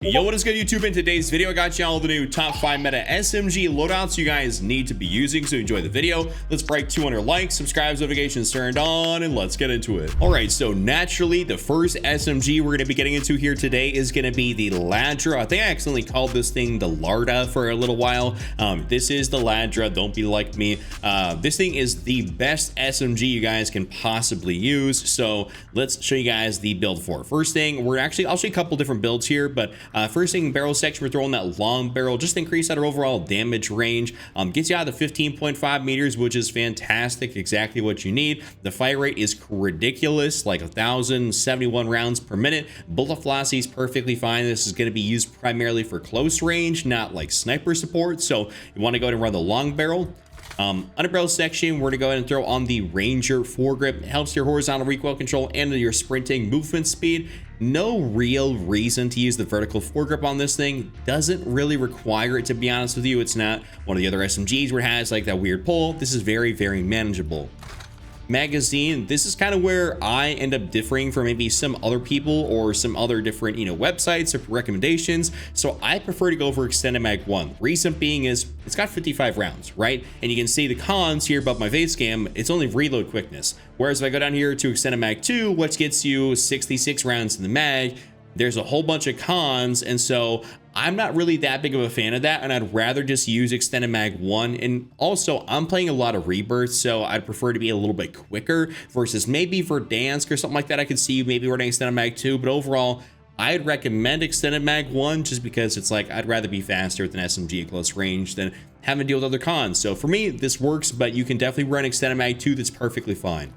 Yo, what is good, YouTube? In today's video, I got you all the new top 5 meta SMG loadouts you guys need to be using, so enjoy the video. Let's break 200 likes, subscribe, notifications turned on, and let's get into it. All right, so naturally, the first SMG we're going to be getting into here today is going to be the Ladra. I think I accidentally called this thing the Larda for a little while. This is the Ladra. Don't be like me. This thing is the best SMG you guys can possibly use, so let's show you guys the build for it. First thing, I'll show you a couple different builds here, but first thing, barrel section, we're throwing that long barrel just to increase our overall damage range. Gets you out of the 15.5 meters, which is fantastic, exactly what you need. The fire rate is ridiculous, like 1,071 rounds per minute. Bullet velocity is perfectly fine. This is going to be used primarily for close range, not like sniper support, so you want to go ahead and run the long barrel. Under barrel section, we're going to go ahead and throw on the Ranger foregrip. It helps your horizontal recoil control and your sprinting movement speed. No real reason to use the vertical foregrip on this thing. Doesn't really require it, to be honest with you. It's not one of the other SMGs where it has like that weird pull. This is very, very manageable. Magazine, this is kind of where I end up differing from maybe some other people or some other different websites or recommendations. So I prefer to go for extended mag 1. Reason being is it's got 55 rounds, right? And you can see the cons here above my face cam. It's only reload quickness, whereas if I go down here to extended mag 2, which gets you 66 rounds in the mag, there's a whole bunch of cons, and so I'm not really that big of a fan of that, and I'd rather just use extended mag 1. And also, I'm playing a lot of rebirths, so I'd prefer to be a little bit quicker versus maybe Verdansk or something like that. I could see you maybe running extended mag 2, but overall, I'd recommend extended mag 1 just because it's like I'd rather be faster with an SMG at close range than having to deal with other cons. So for me, this works, but you can definitely run extended mag 2. That's perfectly fine.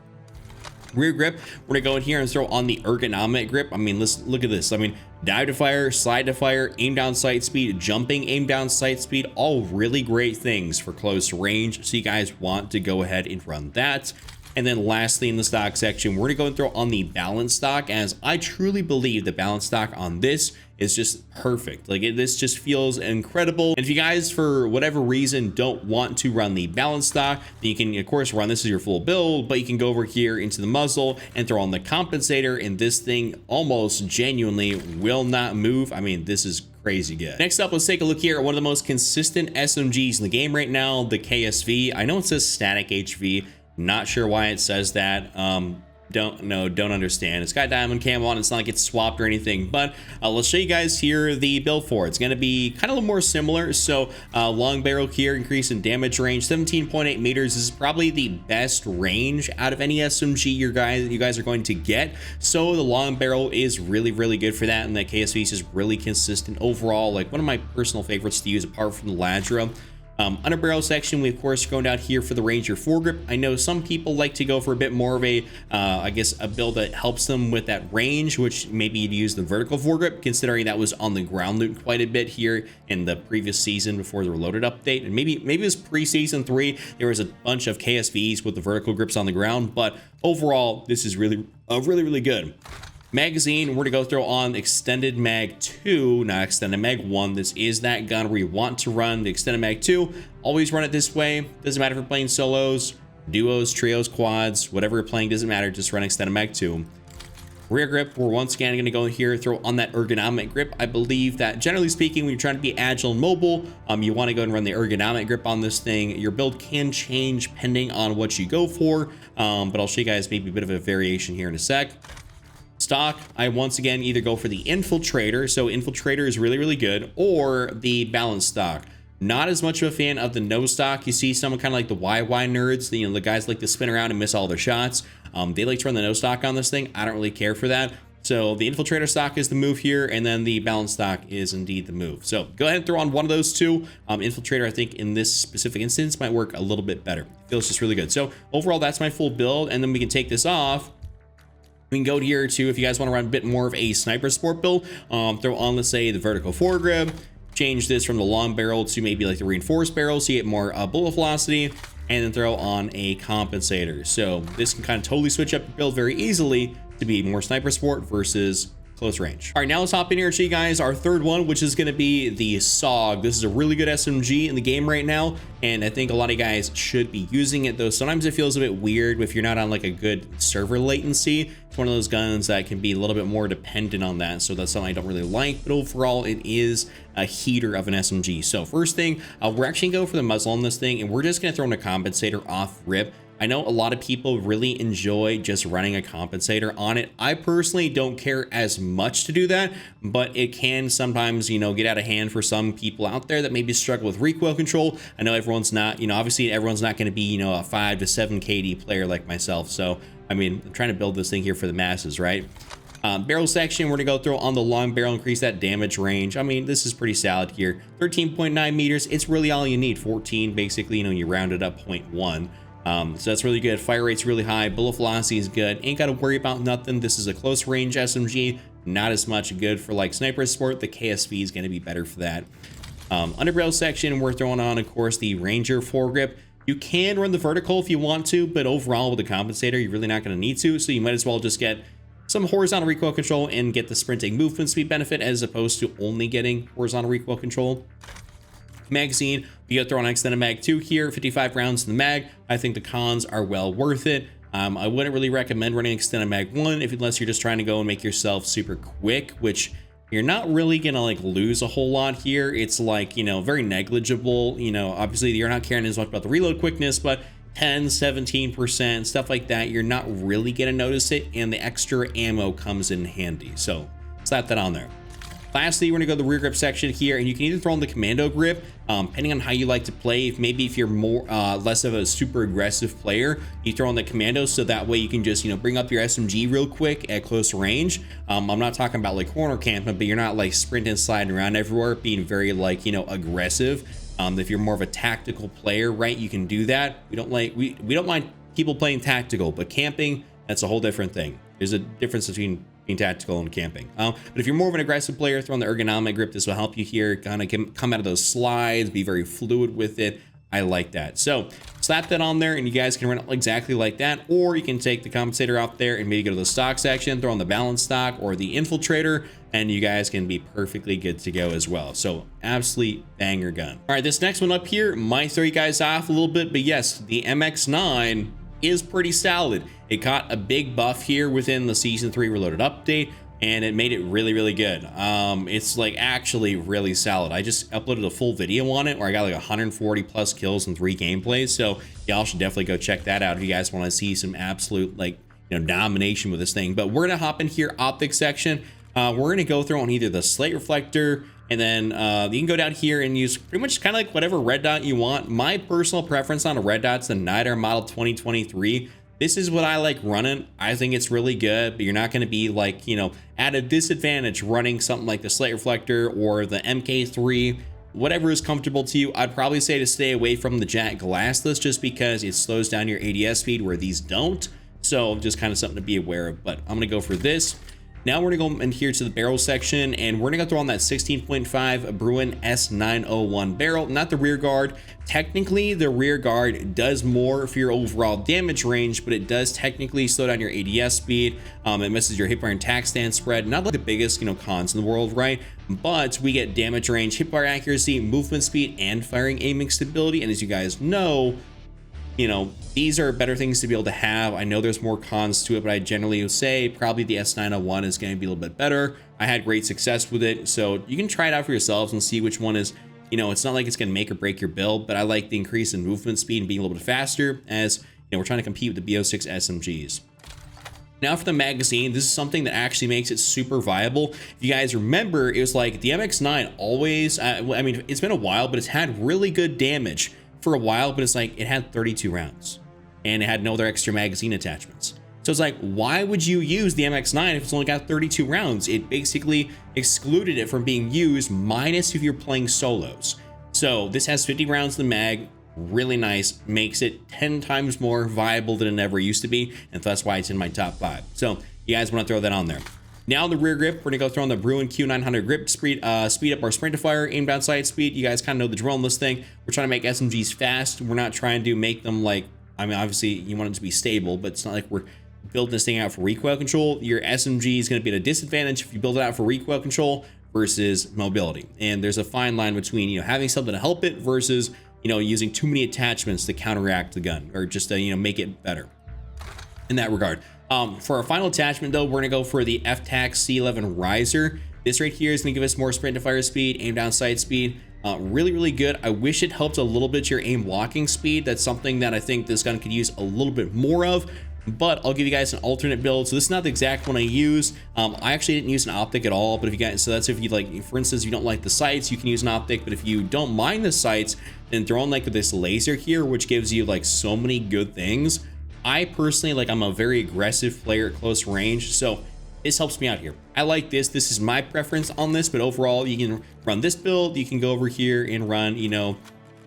Rear grip, we're gonna go in here and throw on the ergonomic grip. I mean, let's look at this. I mean, dive to fire, slide to fire, aim down sight speed, jumping, aim down sight speed, all really great things for close range. So you guys want to go ahead and run that. And then lastly, in the stock section, we're gonna go and throw on the balance stock, as I truly believe the balance stock on this is just perfect. Like this just feels incredible. And if you guys, for whatever reason, don't want to run the balance stock, then you can of course run this as your full build, but you can go over here into the muzzle and throw on the compensator, and this thing almost genuinely will not move. I mean, this is crazy good. Next up, let's take a look here at one of the most consistent SMGs in the game right now, the KSV. I know it says static HV. Not sure why it says that. Don't understand. It's got diamond cam on. It's not like it's swapped or anything, but let's show you guys here the build for it. It's going to be kind of a little more similar. So long barrel here, increase in damage range, 17.8 meters. This is probably the best range out of any SMG you guys are going to get. So the long barrel is really, really good for that, and the KSV is just really consistent overall. Like one of my personal favorites to use apart from the Ladra. Under barrel section, we of course are going down here for the Ranger foregrip. I know some people like to go for a bit more of a I guess a build that helps them with that range, which maybe you'd use the vertical foregrip, considering that was on the ground loot quite a bit here in the previous season before the Reloaded update. And maybe it was pre-season 3, there was a bunch of KSVs with the vertical grips on the ground, but overall this is really good. Magazine, we're gonna go throw on extended mag 2, not extended mag 1. This is that gun where you want to run the extended mag 2. Always run it this way. Doesn't matter if you're playing solos, duos, trios, quads, whatever you're playing, doesn't matter. Just run extended mag 2. Rear grip, we're once again gonna go in here, throw on that ergonomic grip. I believe that generally speaking, when you're trying to be agile and mobile, you want to go and run the ergonomic grip on this thing. Your build can change depending on what you go for, but I'll show you guys maybe a bit of a variation here in a sec. Stock, I once again either go for the infiltrator, so infiltrator is really good, or the balance stock. Not as much of a fan of the no stock. You see someone kind of like the YY nerds, the guys like to spin around and miss all their shots. They like to run the no stock on this thing. I don't really care for that. So the infiltrator stock is the move here, and then the balance stock is indeed the move. So go ahead and throw on one of those two. Infiltrator, I think in this specific instance, might work a little bit better. Feels just really good. So overall, that's my full build, and then we can take this off. We can go here to, if you guys want to run a bit more of a sniper sport build, throw on, let's say, the vertical foregrip, change this from the long barrel to maybe like the reinforced barrel so you get more bullet velocity, and then throw on a compensator. So this can kind of totally switch up your build very easily to be more sniper sport versus close range. All right, now let's hop in here and show you guys our third one, which is going to be the SOG. This is a really good SMG in the game right now, and I think a lot of guys should be using it, though sometimes it feels a bit weird if you're not on like a good server latency. It's one of those guns that can be a little bit more dependent on that, so that's something I don't really like, but overall it is a heater of an SMG. So first thing, we're actually going to go for the muzzle on this thing, and we're just going to throw in a compensator off rip. I know a lot of people really enjoy just running a compensator on it. I personally don't care as much to do that, but it can sometimes, you know, get out of hand for some people out there that maybe struggle with recoil control. I know everyone's not, you know, obviously everyone's not going to be, you know, a 5 to 7 KD player like myself. So, I mean, I'm trying to build this thing here for the masses, right? Barrel section, we're gonna go through on the long barrel, increase that damage range. I mean, this is pretty solid here. 13.9 meters, it's really all you need. 14, basically, you know, you round it up 0.1. So that's really good. Fire rate's really high. Bullet velocity is good. Ain't got to worry about nothing. This is a close range SMG. Not as much good for like sniper support. The KSV is going to be better for that. Underbarrel section, we're throwing on, of course, the Ranger foregrip. You can run the vertical if you want to, but overall with the compensator, you're really not going to need to. So you might as well just get some horizontal recoil control and get the sprinting movement speed benefit as opposed to only getting horizontal recoil control. Magazine, we got throw on extended mag 2 here, 55 rounds in the mag. I think the cons are well worth it. I wouldn't really recommend running extended mag 1 unless you're just trying to go and make yourself super quick, which you're not really gonna like lose a whole lot here. It's like, you know, very negligible. You know, obviously you're not caring as much about the reload quickness, but 10, 17%, stuff like that, you're not really gonna notice it, and the extra ammo comes in handy. So slap that on there. Lastly, we're gonna go to the rear grip section here, and you can either throw on the commando grip, depending on how you like to play. If you're more less of a super aggressive player, you throw on the commando, so that way you can just, you know, bring up your SMG real quick at close range. I'm not talking about like corner camping, but you're not like sprinting, sliding around everywhere, being very like, you know, aggressive. If you're more of a tactical player, right, you can do that. We don't mind people playing tactical, but camping, that's a whole different thing. There's a difference between being tactical and camping. But if you're more of an aggressive player, throw on the ergonomic grip. This will help you here, kind of come out of those slides, be very fluid with it. I like that. So slap that on there and you guys can run it exactly like that, or you can take the compensator off there and maybe go to the stock section, throw on the balance stock or the infiltrator, and you guys can be perfectly good to go as well. So absolute banger gun. All right, this next one up here might throw you guys off a little bit, but yes, the MX9 is pretty solid. It caught a big buff here within the Season 3 Reloaded update, and it made it really, really good. It's like actually really solid. I just uploaded a full video on it where I got like 140 plus kills in 3 gameplays. So y'all should definitely go check that out if you guys want to see some absolute, like, you know, domination with this thing. But we're gonna hop in here, optics section. We're gonna go through on either the slate reflector, and then you can go down here and use pretty much kind of like whatever red dot you want. My personal preference on a red dot's the NIDAR model 2023. This is what I like running. I think it's really good, but you're not going to be like, you know, at a disadvantage running something like the slate reflector or the MK3, whatever is comfortable to you. I'd probably say to stay away from the Jack glassless just because it slows down your ADS speed where these don't. So just kind of something to be aware of, but I'm going to go for this. Now we're gonna go in here to the barrel section, and we're gonna go throw on that 16.5 Bruin S901 barrel, not the rear guard. Technically, the rear guard does more for your overall damage range, but it does technically slow down your ADS speed. It misses your hipfire and tac stand spread. Not like the biggest, you know, cons in the world, right? But we get damage range, hipfire accuracy, movement speed, and firing aiming stability. And as you guys know, you know, these are better things to be able to have. I know there's more cons to it, but I generally would say probably the S901 is going to be a little bit better. I had great success with it, so you can try it out for yourselves and see which one is, you know, it's not like it's going to make or break your build, but I like the increase in movement speed and being a little bit faster as, you know, we're trying to compete with the BO6 SMGs. Now for the magazine, this is something that actually makes it super viable. If you guys remember, it was like the MX9 always, I mean, it's been a while, but it's had really good damage for a while, but it's like it had 32 rounds and it had no other extra magazine attachments. So it's like, why would you use the MX9 if it's only got 32 rounds? It basically excluded it from being used, minus if you're playing solos. So this has 50 rounds in the mag, really nice, makes it 10 times more viable than it ever used to be, and that's why it's in my top 5. So you guys want to throw that on there. Now the rear grip, we're gonna go throw on the Bruin Q900 grip, speed up our sprint to fire, aim down sight speed. You guys kind of know the drill on this thing. We're trying to make SMGs fast. We're not trying to make them like, I mean, obviously you want it to be stable, but it's not like we're build this thing out for recoil control, your SMG is going to be at a disadvantage if you build it out for recoil control versus mobility. And there's a fine line between, you know, having something to help it versus, you know, using too many attachments to counteract the gun or just to, you know, make it better in that regard. For our final attachment though, we're gonna go for the FTAC C11 riser. This right here is gonna give us more sprint to fire speed, aim down sight speed. Really good. I wish it helped a little bit your aim locking speed. That's something that I think this gun could use a little bit more of, but I'll give you guys an alternate build. So this is not the exact one I used. I actually didn't use an optic at all, but if you guys, so that's if you like, for instance, you don't like the sights, you can use an optic, but if you don't mind the sights, then throw in like this laser here, which gives you like so many good things. I personally, like, I'm a very aggressive player at close range, so this helps me out here. I like this. This is my preference on this, but overall, you can run this build. You can go over here and run, you know,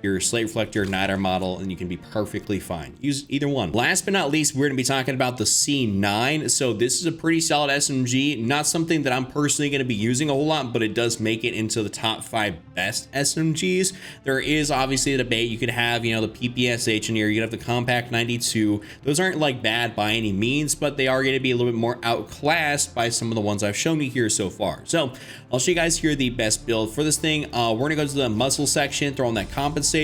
your slate reflector niter model, and you can be perfectly fine. Use either one. Last but not least, we're going to be talking about the C9. So this is a pretty solid SMG, not something that I'm personally going to be using a whole lot, but it does make it into the top 5 best SMGs. There is obviously a debate. You could have, you know, the PPSH in here, you could have the Compact 92. Those aren't like bad by any means, but they are going to be a little bit more outclassed by some of the ones I've shown you here so far. So I'll show you guys here the best build for this thing. We're going to go to the muzzle section, throw on that compensator.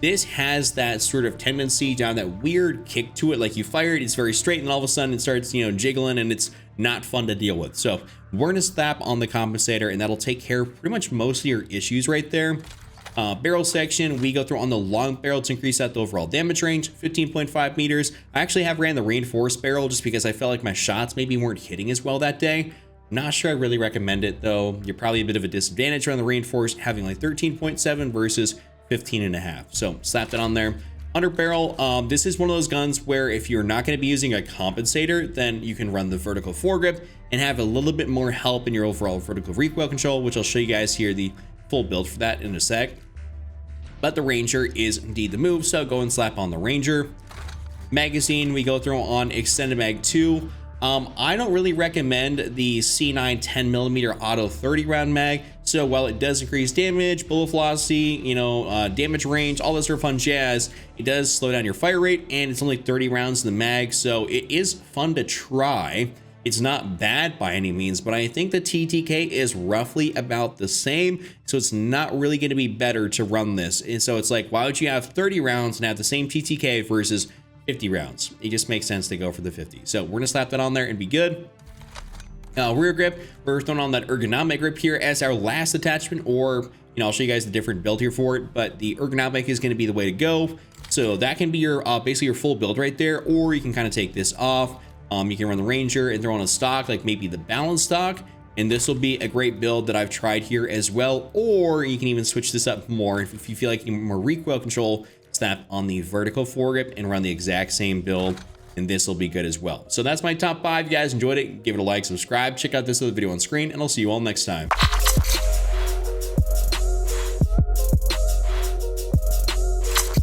This has that sort of tendency to have that weird kick to it. Like you fire it, it's very straight, and all of a sudden it starts, you know, jiggling, and it's not fun to deal with. So we're gonna slap on the compensator, and that'll take care of pretty much most of your issues right there. Barrel section, we go through on the long barrel to increase that overall damage range, 15.5 meters. I actually have ran the reinforced barrel just because I felt like my shots maybe weren't hitting as well that day. Not sure I really recommend it though. You're probably a bit of a disadvantage around the reinforced, having like 13.7 versus 15.5. So slap that on there. Under barrel, this is one of those guns where if you're not going to be using a compensator, then you can run the vertical foregrip and have a little bit more help in your overall vertical recoil control, which I'll show you guys here the full build for that in a sec. But the Ranger is indeed the move, so go and slap on the Ranger. Magazine, we go through on extended mag 2. I don't really recommend the C9 10mm auto 30 round mag. So while it does increase damage, bullet velocity, you know, damage range, all this sort of fun jazz, it does slow down your fire rate, and it's only 30 rounds in the mag. So it is fun to try. It's not bad by any means, but I think the TTK is roughly about the same. So it's not really going to be better to run this. And so it's like, why would you have 30 rounds and have the same TTK versus 50 rounds? It just makes sense to go for the 50. So we're gonna slap that on there and be good. Rear grip, we're throwing on that ergonomic grip here as our last attachment, or, you know, I'll show you guys the different build here for it, but the ergonomic is going to be the way to go. So that can be your basically your full build right there, or you can kind of take this off. You can run the Ranger and throw on a stock, like maybe the balance stock, and this will be a great build that I've tried here as well. Or you can even switch this up more if you feel like you need more recoil control. Snap on the vertical foregrip and run the exact same build, and this will be good as well. So that's my top 5. You guys enjoyed it, give it a like, subscribe, check out this other video on screen, and I'll see you all next time.